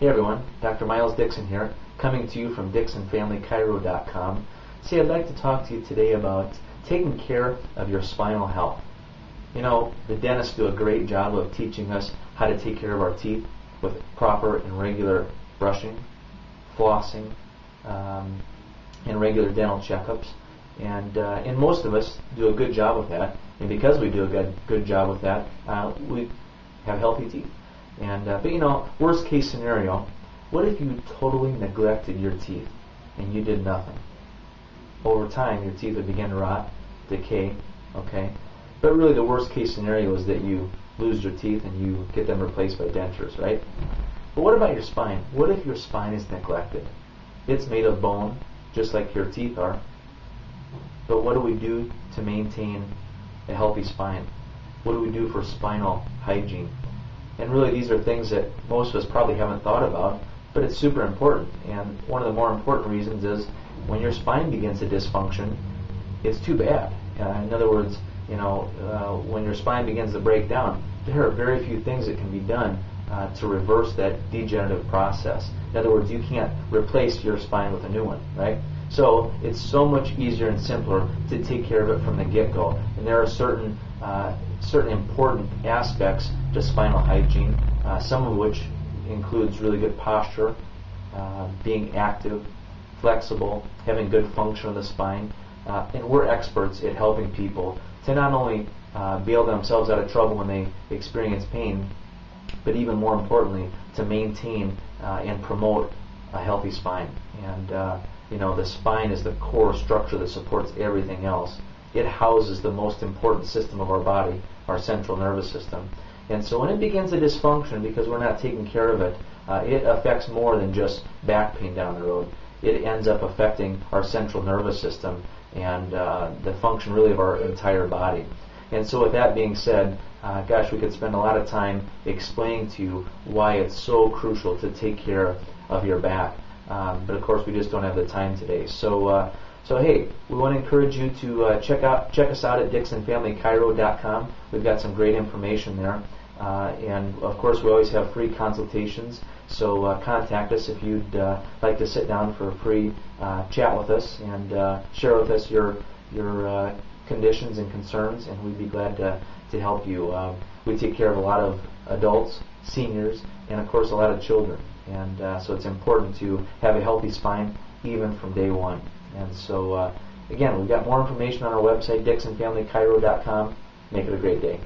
Hey everyone, Dr. Miles Dixon here, coming to you from DixonFamilyChiro.com. See, I'd like to talk to you today about taking care of your spinal health. You know, the dentists do a great job of teaching us how to take care of our teeth with proper and regular brushing, flossing, and regular dental checkups. And most of us do a good job with that. And because we do a good job with that, we have healthy teeth. But you know, worst case scenario, what if you totally neglected your teeth and you did nothing? Over time, your teeth would begin to rot, decay, okay? But really the worst case scenario is that you lose your teeth and you get them replaced by dentures, right? But what about your spine? What if your spine is neglected? It's made of bone, just like your teeth are. But what do we do to maintain a healthy spine? What do we do for spinal hygiene? And really these are things that most of us probably haven't thought about, but it's super important. And one of the more important reasons is when your spine begins to dysfunction, it's too bad. In other words, you know, when your spine begins to break down, there are very few things that can be done to reverse that degenerative process. In other words, you can't replace your spine with a new one, right? So it's so much easier and simpler to take care of it from the get-go. And there are certain important aspects to spinal hygiene, some of which includes really good posture, being active, flexible, having good function of the spine. And we're experts at helping people to not only bail themselves out of trouble when they experience pain, but even more importantly, to maintain and promote a healthy spine. And you know, the spine is the core structure that supports everything else. It houses the most important system of our body, our central nervous system. And so when it begins to dysfunction because we're not taking care of it, it affects more than just back pain down the road. It ends up affecting our central nervous system and the function really of our entire body. And so with that being said, gosh, we could spend a lot of time explaining to you why it's so crucial to take care of your back. But of course we just don't have the time today. So hey, we want to encourage you to check us out at DixonFamilyChiro.com. We've got some great information there. And of course we always have free consultations. So contact us if you'd like to sit down for a free chat with us and share with us your conditions and concerns, and we'd be glad to help you. We take care of a lot of adults, seniors, and of course a lot of children. And so it's important to have a healthy spine even from day one. And so again, we've got more information on our website, DixonFamilyChiro.com. Make it a great day.